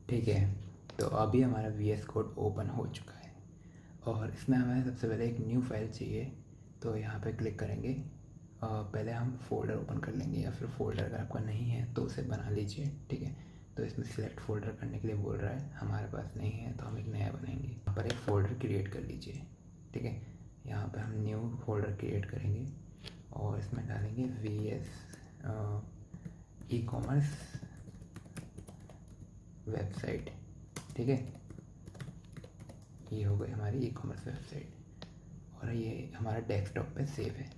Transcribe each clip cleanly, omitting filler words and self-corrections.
ठीक है, तो अभी हमारा VS कोड ओपन हो चुका है और इसमें हमें सबसे पहले एक न्यू फाइल चाहिए। तो यहाँ पे क्लिक करेंगे। पहले हम फोल्डर ओपन कर लेंगे, या फिर फोल्डर अगर आपका नहीं है तो उसे बना लीजिए। ठीक है, तो इसमें सिलेक्ट फोल्डर करने के लिए बोल रहा है, हमारे पास नहीं है तो हम एक नया बनाएंगे। यहाँ पर एक फ़ोल्डर क्रिएट कर लीजिए। ठीक है, यहाँ पर हम न्यू फोल्डर क्रिएट करेंगे और इसमें डालेंगे VS ई-कॉमर्स वेबसाइट। ठीक है, ये हो गई हमारी ई-कॉमर्स वेबसाइट और ये हमारा डेस्कटॉप पे सेव है।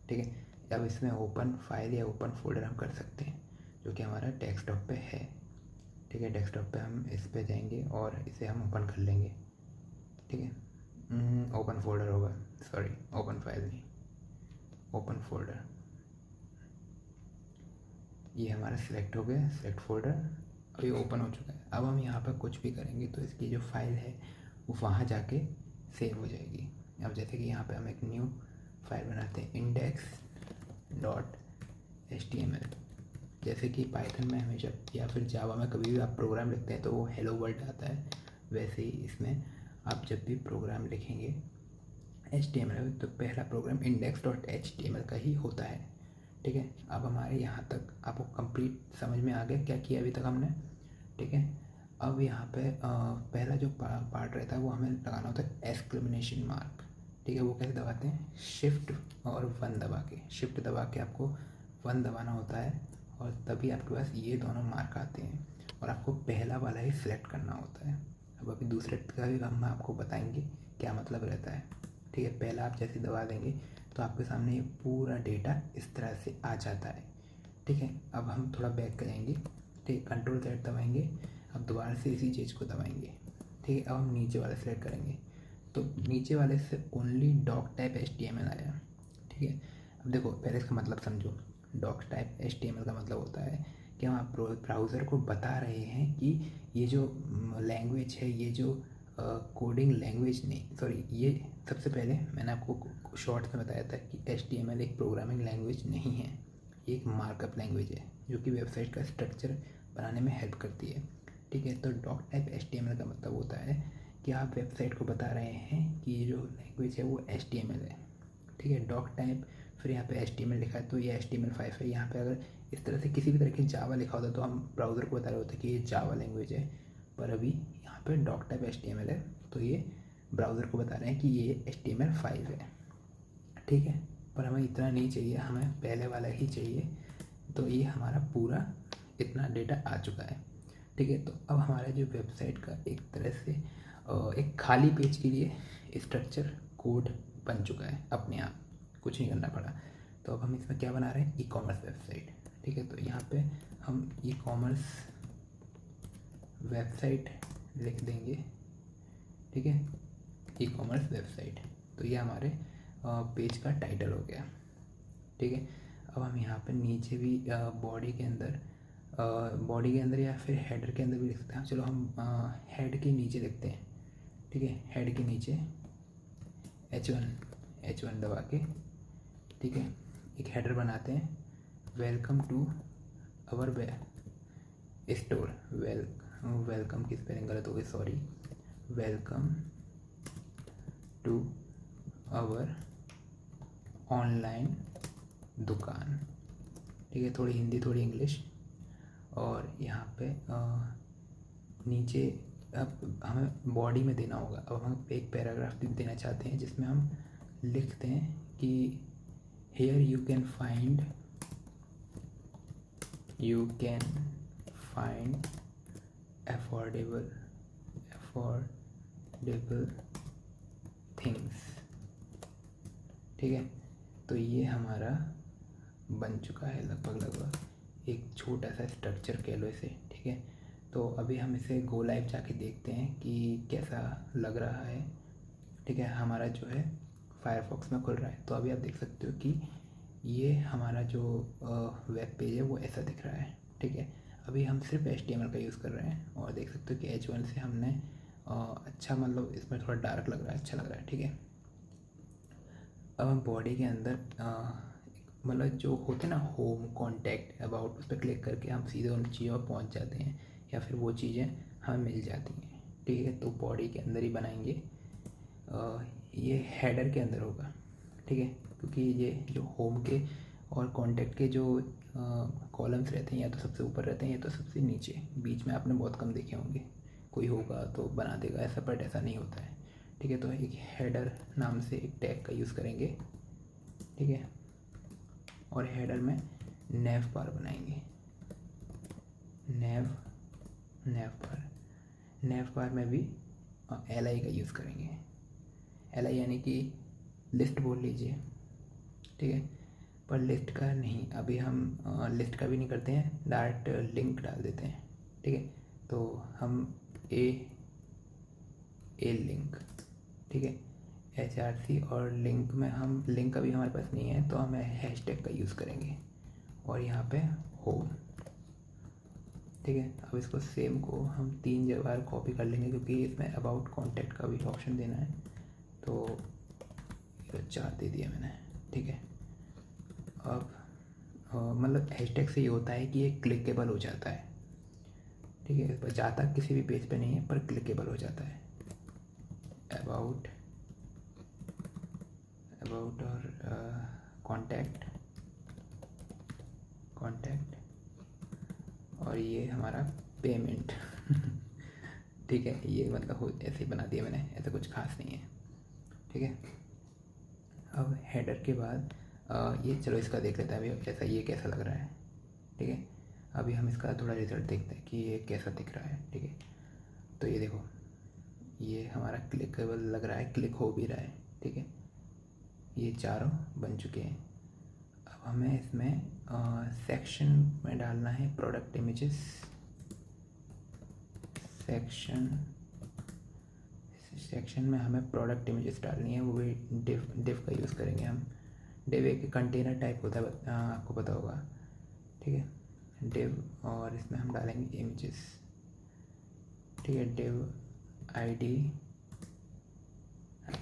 ठीक है, अब इसमें ओपन फाइल या ओपन फोल्डर हम कर सकते हैं, जो कि हमारा डेस्कटॉप पे है। ठीक है, डेस्कटॉप पे हम इस पे जाएंगे और इसे हम ओपन कर लेंगे। ठीक है, ओपन फोल्डर होगा, सॉरी ओपन फाइल नहीं, ओपन फोल्डर। ये हमारा सिलेक्ट हो गया, सिलेक्ट फोल्डर, अभी ओपन हो चुका है। अब हम यहाँ पर कुछ भी करेंगे तो इसकी जो फाइल है वो वहाँ जाके सेव हो जाएगी। अब जैसे कि यहाँ पे हम एक न्यू फाइल बनाते हैं, index.html। जैसे कि पाइथन में हमेशा या फिर जावा में कभी भी आप प्रोग्राम लिखते हैं तो वो हेलो वर्ल्ड आता है, वैसे ही इसमें आप जब भी प्रोग्राम लिखेंगे HTML तो पहला प्रोग्राम index.html का ही होता है। ठीक है, अब हमारे यहाँ तक आपको कंप्लीट समझ में आ गया क्या किया अभी तक हमने। ठीक है, अब यहाँ पे पहला जो पार्ट रहता है वो हमें लगाना होता है एक्सक्लेमेशन मार्क। ठीक है, वो कैसे दबाते हैं, शिफ्ट और 1 दबा के, शिफ्ट दबा के आपको 1 दबाना होता है और तभी आपके पास ये दोनों मार्क आते हैं और आपको पहला वाला ही सिलेक्ट करना होता है। अब अभी दूसरे का भी हम आपको बताएंगे क्या मतलब रहता है। ठीक है, पहला आप जैसे दबा देंगे तो आपके सामने ये पूरा डेटा इस तरह से आ जाता है। ठीक है, अब हम थोड़ा बैक करेंगे। ठीक, कंट्रोल Z दबाएंगे, अब दोबारा से इसी चीज़ को दबाएंगे। ठीक है, अब हम नीचे वाला सेलेक्ट करेंगे तो नीचे वाले से ओनली डॉक टाइप HTML आया। ठीक है, अब देखो पहले इसका मतलब समझो। डॉक टाइप HTML का मतलब होता है कि हम आप ब्राउज़र को बता रहे हैं कि ये जो लैंग्वेज है, ये जो कोडिंग लैंग्वेज नहीं, सॉरी, ये सबसे पहले मैंने आपको शॉर्ट में बताया था कि HTML एक प्रोग्रामिंग लैंग्वेज नहीं है, ये एक मार्कअप लैंग्वेज है जो कि वेबसाइट का स्ट्रक्चर बनाने में हेल्प करती है। ठीक है, तो डॉक टाइप HTML का मतलब होता है कि आप वेबसाइट को बता रहे हैं कि ये जो लैंग्वेज है वो HTML है। ठीक है, डॉक टाइप, फिर यहाँ पे HTML लिखा है तो ये HTML5 है। यहाँ पे अगर इस तरह से किसी भी तरह की जावा लिखा होता तो हम ब्राउज़र को बता रहे होते कि ये जावा लैंग्वेज है, पर अभी यहाँ पे डॉक टाइप HTML है तो ये ब्राउज़र को बता रहे हैं कि ये HTML5 है। ठीक है, पर हमें इतना नहीं चाहिए, हमें पहले वाला ही चाहिए। तो ये हमारा पूरा इतना डेटा आ चुका है। ठीक है, तो अब हमारा जो वेबसाइट का एक तरह से एक खाली पेज के लिए स्ट्रक्चर कोड बन चुका है अपने आप, कुछ नहीं करना पड़ा। तो अब हम इसमें क्या बना रहे हैं, ई-कॉमर्स वेबसाइट। ठीक है, तो यहाँ पे हम ई-कॉमर्स वेबसाइट लिख देंगे। ठीक है, ई-कॉमर्स वेबसाइट, तो ये हमारे पेज का टाइटल हो गया। ठीक है, अब हम यहाँ पे नीचे भी बॉडी के अंदर या फिर हेडर के अंदर भी लिख सकते हैं। चलो हम हेड के नीचे लिखते हैं। ठीक है, हेड के नीचे H1 दबा के, ठीक है, एक हेडर बनाते हैं, welcome to our store. Welcome की स्पेलिंग गलत हो गई, sorry, welcome to our online दुकान। ठीक है, थोड़ी हिंदी थोड़ी इंग्लिश। और यहाँ पे नीचे अब हमें बॉडी में देना होगा। अब हम एक पैराग्राफ देना चाहते हैं जिसमें हम लिखते हैं कि here you can find affordable things. ठीक है, तो ये हमारा बन चुका है लगभग एक छोटा सा स्ट्रक्चर कह लो इसे। ठीक है, तो अभी हम इसे गो लाइव जाके देखते हैं कि कैसा लग रहा है। ठीक है, हमारा जो है फायरफॉक्स में खुल रहा है, तो अभी आप देख सकते हो कि ये हमारा जो वेब पेज है वो ऐसा दिख रहा है। ठीक है, अभी हम सिर्फ HTML का यूज़ कर रहे हैं और देख सकते हो कि H1 से हमने अच्छा, मतलब इसमें थोड़ा डार्क लग रहा है, अच्छा लग रहा है। ठीक है, अब हम बॉडी के अंदर मतलब जो होते हैं ना होम, कॉन्टैक्ट, अबाउट, उस पर क्लिक करके हम सीधे उन चीज़ों पर पहुंच जाते हैं या फिर वो चीज़ें हमें मिल जाती हैं, ठीक है। तो बॉडी के अंदर ही बनाएंगे, ये हेडर के अंदर होगा, ठीक है, क्योंकि ये जो होम के और कॉन्टैक्ट के जो कॉलम्स रहते हैं या तो सबसे ऊपर रहते हैं या तो सबसे नीचे, बीच में आपने बहुत कम देखे होंगे, कोई होगा तो बना देगा ऐसा, बट ऐसा नहीं होता है, ठीक है। तो एक हेडर नाम से एक टैग का यूज़ करेंगे, ठीक है, और हेडर में नेव बार बनाएंगे, नेव बार में भी li का यूज़ करेंगे, li यानी कि लिस्ट बोल लीजिए, ठीक है। पर लिस्ट का नहीं, अभी हम लिस्ट का भी नहीं करते हैं, डायरेक्ट लिंक डाल देते हैं, ठीक है। तो हम ए लिंक, ठीक है, HRC, और लिंक में हम लिंक अभी हमारे पास नहीं है तो हमें हैशटैग का यूज़ करेंगे, और यहाँ पे होम, ठीक है। अब इसको सेम को हम 3 बार कॉपी कर लेंगे क्योंकि इसमें अबाउट कॉन्टैक्ट का भी ऑप्शन देना है, तो 4 दे दिया मैंने, ठीक है। अब मतलब हैशटैग से ये होता है कि ये क्लिकेबल हो जाता है, ठीक है, पर जाता किसी भी पेज पे नहीं है पर क्लिकेबल हो जाता है। अबाउट और कॉन्टैक्ट, और ये हमारा पेमेंट ठीक है, ये मतलब ऐसे ही बना दिया मैंने, ऐसा कुछ खास नहीं है, ठीक है। अब हेडर के बाद ये चलो इसका देख लेते हैं अभी, ऐसा ये कैसा लग रहा है, ठीक है। अभी हम इसका थोड़ा रिजल्ट देखते हैं कि ये कैसा दिख रहा है, ठीक है। तो ये देखो, ये हमारा क्लिकेबल लग रहा है, क्लिक हो भी रहा है, ठीक है। ये चारों बन चुके हैं। अब हमें इसमें सेक्शन में डालना है प्रोडक्ट इमेजेस, सेक्शन में हमें प्रोडक्ट इमेजेस डालनी है, वो भी डिव का यूज़ करेंगे हम। डिव एक कंटेनर टाइप होता है, आपको पता होगा, ठीक है, डिव, और इसमें हम डालेंगे इमेजेस, ठीक है। डिव आईडी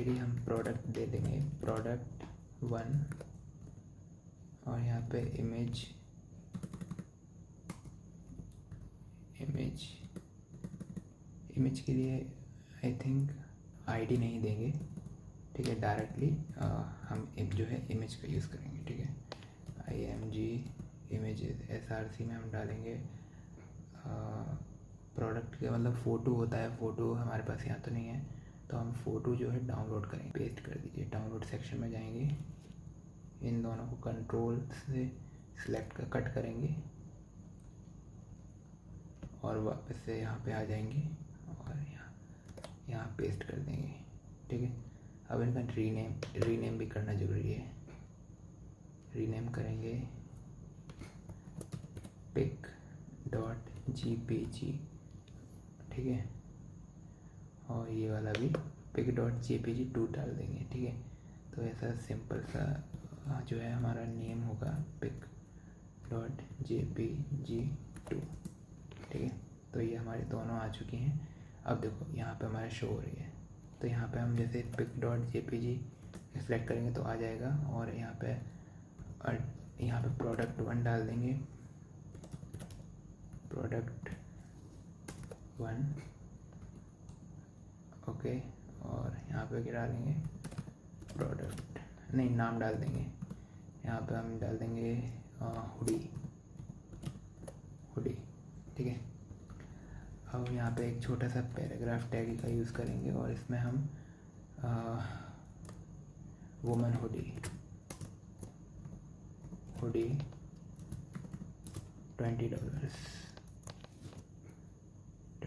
हम प्रोडक्ट दे देंगे, प्रोडक्ट 1, और यहाँ पे इमेज के लिए आई थिंक आईडी नहीं देंगे, ठीक है, डायरेक्टली हम जो है इमेज का यूज़ करेंगे, ठीक है। img इमेजेस, SRC में हम डालेंगे प्रोडक्ट के, मतलब फ़ोटो होता है, फ़ोटो हमारे पास यहाँ तो नहीं है, तो हम फ़ोटो जो है डाउनलोड करेंगे, पेस्ट कर दीजिए, डाउनलोड सेक्शन में जाएंगे, इन दोनों को कंट्रोल से सिलेक्ट कट करेंगे और वापस से यहाँ पे आ जाएंगे और यहाँ पेस्ट कर देंगे, ठीक है। अब इनका रीनेम भी करना ज़रूरी है, रीनेम करेंगे pic.jpg, ठीक है, और ये वाला भी pic.jpg2 डाल देंगे, ठीक है। तो ऐसा सिंपल सा जो है हमारा नेम होगा pic.jpg2, ठीक है। तो ये हमारे दोनों आ चुकी हैं। अब देखो यहाँ पे हमारे शो हो रही है, तो यहाँ पे हम जैसे pic.jpg सेलेक्ट करेंगे तो आ जाएगा, और यहाँ पे प्रोडक्ट 1 डाल देंगे, प्रोडक्ट 1, ओके, और यहाँ पे क्या डालेंगे, प्रोडक्ट नहीं, नाम डाल देंगे, यहाँ पे हम डाल देंगे हुडी, ठीक है। अब यहाँ पे एक छोटा सा पैराग्राफ टैग का यूज़ करेंगे और इसमें हम वुमन हुडी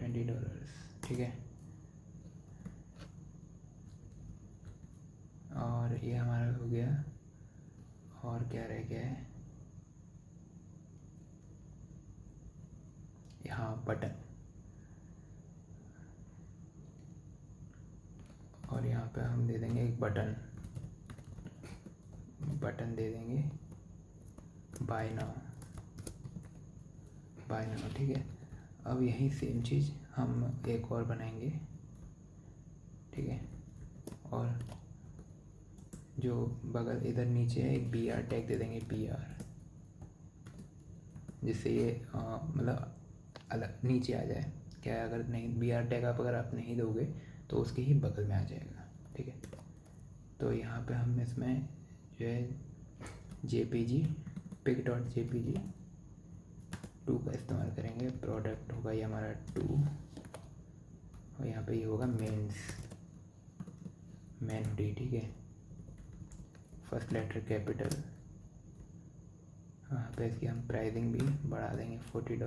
$20, ठीक है। और ये हमारा हो गया, और क्या रह गया है, यहाँ बटन, और यहाँ पे हम दे देंगे एक बटन दे देंगे बाय नाउ, ठीक है। अब यही सेम चीज़ हम एक और बनाएंगे, ठीक है, और जो बगल इधर नीचे है एक BR टैग दे देंगे, BR, जिससे ये मतलब अलग नीचे आ जाए, क्या है, अगर नहीं BR टैग अगर आप नहीं दोगे तो उसके ही बगल में आ जाएगा, ठीक है। तो यहाँ पे हम इसमें जो है JPG pic.jpg 2 का इस्तेमाल करेंगे। प्रोडक्ट होगा ये हमारा 2 और यहाँ पे ये होगा मेन हुडी, ठीक है। First letter capital. यहाँ पे इसकी हम प्राइसिंग भी बढ़ा देंगे $40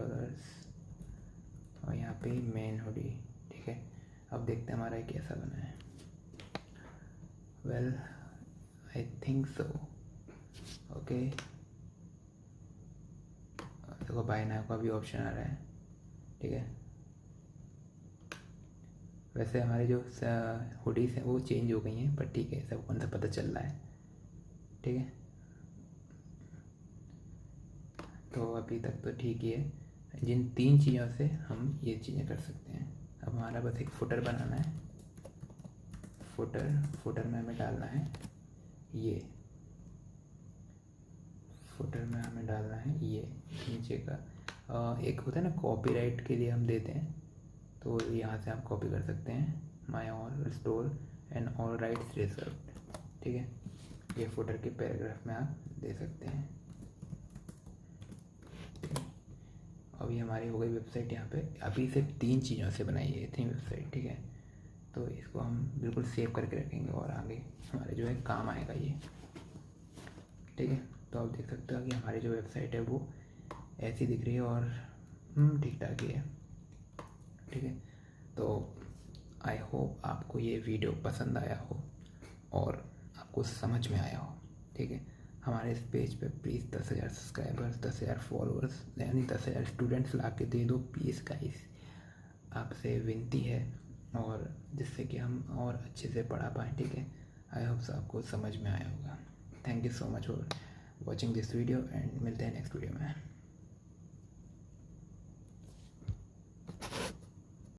और यहाँ पे मेन हुडी, ठीक है। अब देखते हैं हमारा कैसा बना है। Well I think so okay. देखो बाय नाउ का भी ऑप्शन आ रहा है, ठीक है। वैसे हमारे जो हुडीज हैं वो चेंज हो गई हैं, पर ठीक है, सबको अंदर पता चल रहा है, ठीक है। तो अभी तक तो ठीक ही है। जिन 3 चीज़ों से हम ये चीज़ें कर सकते हैं। अब हमारा बस एक फुटर बनाना है। फुटर में हमें डालना है ये, फुटर में हमें डालना है ये नीचे का। एक होता है ना कॉपीराइट के लिए हम देते हैं, तो यहाँ से आप कॉपी कर सकते हैं, my all store and all rights reserved, ठीक है। ये फुटर के पैराग्राफ में आप दे सकते हैं। अभी हमारी हो गई वेबसाइट। यहाँ पे अभी सिर्फ 3 चीज़ों से बनाई है थी वेबसाइट, ठीक है। तो इसको हम बिल्कुल सेव करके रखेंगे और आगे हमारे जो है काम आएगा ये, ठीक है। तो आप देख सकते हो कि हमारी जो वेबसाइट है वो ऐसी दिख रही है और ठीक ठाक ही है, ठीक है। तो आई होप आपको ये वीडियो पसंद आया हो और आपको समझ में आया हो, ठीक है। हमारे इस पेज पे प्लीज़ 10,000 सब्सक्राइबर्स, 10,000 फॉलोअर्स यानी 10,000 स्टूडेंट्स ला के दे दो प्लीज़ गाइस, आपसे विनती है, और जिससे कि हम और अच्छे से पढ़ा पाएँ, ठीक है। आई होप आपको समझ में आया होगा। Thank you so much for watching this video and मिलते हैं नेक्स्ट वीडियो में।